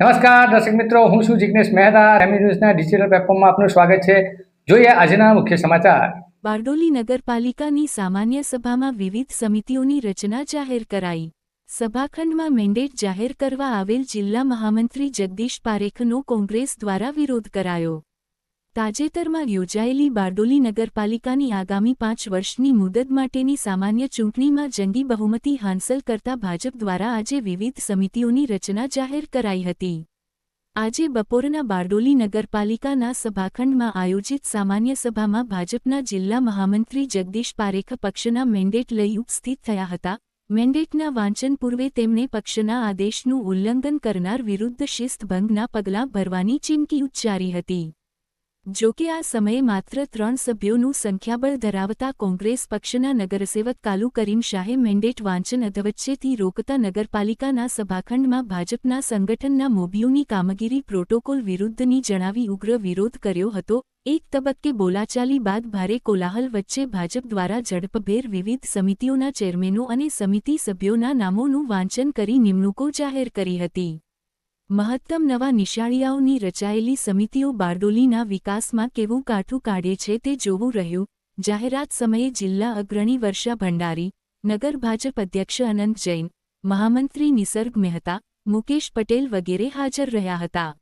નમસ્કાર દર્શક મિત્રો, હું છું જિગ્નેશ મહેતા. ગ્રામી ન્યૂઝના ડિજિટલ પ્લેટફોર્મમાં આપનું સ્વાગત છે. જોઈએ આજના મુખ્ય સમાચાર. બારડોલી નગરપાલિકાની સામાન્ય સભામાં વિવિધ સમિતિઓની રચના જાહેર કરાઈ. સભાખંડમાં મેન્ડેટ જાહેર કરવા આવેલ જિલ્લા મહામંત્રી જગદીશ પારેખનો કોંગ્રેસ દ્વારા વિરોધ કરાયો. તાજેતરમાં યોજાયેલી બારડોલી નગરપાલિકાની આગામી 5 વર્ષની મુદત માટેની સામાન્ય ચૂંટણીમાં જંગી બહુમતી હાંસલ કરતા ભાજપ દ્વારા આજે વિવિધ સમિતિઓની રચના જાહેર કરાઈ હતી. આજે બપોરના બારડોલી નગરપાલિકાના સભાખંડમાં આયોજિત સામાન્ય સભામાં ભાજપના જિલ્લા મહામંત્રી જગદીશ પારેખ પક્ષના મેન્ડેટ લઈ ઉપસ્થિત થયા હતા. મેન્ડેટના વાંચન પૂર્વે તેમણે પક્ષના આદેશનું ઉલ્લંઘન કરનાર વિરુદ્ધ શિસ્તભંગના પગલાં ભરવાની ચીમકી ઉચ્ચારી હતી. જો કે આ સમયે માત્ર 3 સભ્યોનું સંખ્યાબળ ધરાવતા કોંગ્રેસ પક્ષના નગરસેવક કાલુ કરીમ શાહે મેન્ડેટ વાંચન અધવચ્ચેથી રોકતા નગરપાલિકાના સભાખંડમાં ભાજપના સંગઠનના મોભીઓની કામગીરી પ્રોટોકોલ વિરુદ્ધની જણાવી ઉગ્ર વિરોધ કર્યો હતો. એક તબક્કે બોલાચાલી બાદ ભારે કોલાહલ વચ્ચે ભાજપ દ્વારા ઝડપભેર વિવિધ સમિતિઓના ચેરમેનો અને સમિતિ સભ્યોના નામોનું વાંચન કરી નિમણૂકો જાહેર કરી હતી. મહત્તમ નવા નિશાળીયાઓની રચાયેલી સમિતિઓ બારડોલીના વિકાસમાં કેવું કાઠું કાઢે છે તે જોવું રહ્યું. જાહેરાત સમયે જિલ્લા અગ્રણી વર્ષા ભંડારી, નગર ભાજપ અધ્યક્ષ અનંત જૈન, મહામંત્રી નિસર્ગ મહેતા, મુકેશ પટેલ વગેરે હાજર રહ્યા હતા.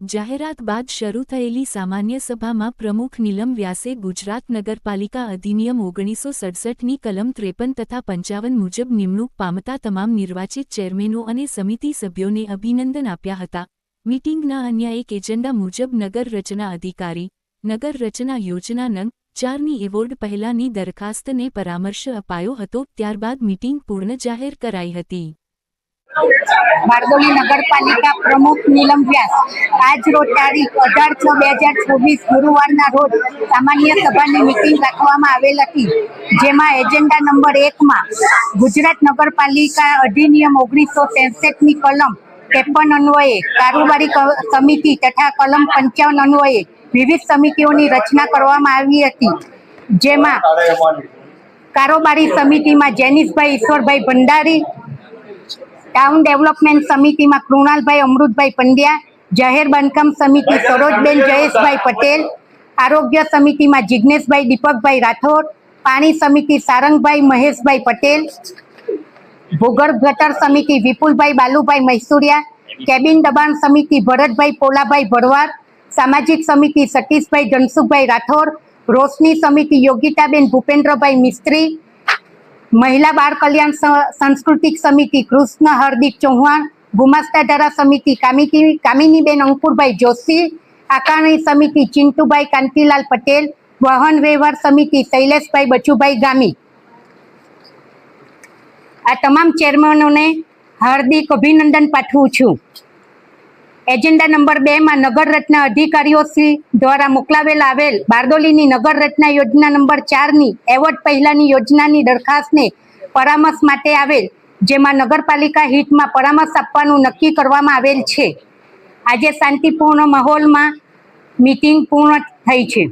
જાહેરાત બાદ શરૂ થયેલી સામાન્ય સભામાં પ્રમુખ નીલમ વ્યાસે ગુજરાત નગરપાલિકા અધિનિયમ 1967ની કલમ 53 તથા 55 મુજબ નિમણૂક પામતા તમામ નિર્વાચિત ચેરમેનો અને સમિતિ સભ્યોને અભિનંદન આપ્યા હતા. મીટિંગના અન્ય એક એજન્ડા મુજબ નગર રચના અધિકારી, નગર રચના યોજના નંગ 4ની એવોર્ડ પહેલાની દરખાસ્તને પરામર્શ અપાયો હતો. ત્યારબાદ મીટિંગ પૂર્ણ જાહેર કરાઈ હતી. બારડોલી નગરપાલિકા પ્રમુખ નીલમ વ્યાસ આજ રોજ તારીખ 18/6/2024 ગુરુવારના રોજ સામાન્ય સભાની મીટિંગ રાખવામાં આવેલ હતી. જેમાં એજન્ડા નંબર 1માં ગુજરાત નગરપાલિકા અધિનિયમ 1963ની કલમ 53 અન્વયે કારોબારી સમિતિ તથા કલમ 55 અન્વયે વિવિધ સમિતિઓની રચના કરવામાં આવી હતી. જેમાં કારોબારી સમિતિમાં જેનિશભાઈ ઈશ્વરભાઈ ભંડારી, ટાઉન ડેવલપમેન્ટ સમિતિમાં કૃણાલભાઈ અમૃતભાઈ પંડ્યા, જાહેર બાંધકામ સમિતિ સરોજબેન જયેશભાઈ પટેલ, આરોગ્ય સમિતિમાં જિજ્ઞેશભાઈ દીપકભાઈ રાઠોડ, પાણી સમિતિ સારંગભાઈ મહેશભાઈ પટેલ, ભૂગર્ભ ગટર સમિતિ વિપુલભાઈ બાલુભાઈ મૈસુરિયા, કેબિન દબાણ સમિતિ ભરતભાઈ પોલાભાઈ ભરવાડ, સામાજિક સમિતિ સતીશભાઈ ધનસુખભાઈ રાઠોડ, રોશની સમિતિ યોગિતાબેન ભૂપેન્દ્રભાઈ મિસ્ત્રી, મહિલા બાળ કલ્યાણ સાંસ્કૃતિક સમિતિ કૃષ્ણ હાર્દિક ચૌહાણ, ગુમાસ્તાધારા સમિતિ કામિનીબેન અંકુરભાઈ જોશી, આકારણી સમિતિ ચિંટુભાઈ કાંતિલાલ પટેલ, વાહન વ્યવહાર સમિતિ શૈલેષભાઈ બચુભાઈ ગામી. આ તમામ ચેરમેનોને હાર્દિક અભિનંદન પાઠવું છું. એજન્ડા નંબર 2માં નગર રચના અધિકારીઓ શ્રી દ્વારા મોકલાવેલ આવેલ બારડોલીની નગર રચના યોજના નંબર 4ની એવોર્ડ પહેલાની યોજનાની દરખાસ્તને પરામર્શ માટે આવેલ, જેમાં નગરપાલિકા હિતમાં પરામર્શ આપવાનું નક્કી કરવામાં આવેલ છે. આજે શાંતિપૂર્ણ માહોલમાં મીટિંગ પૂર્ણ થઈ છે.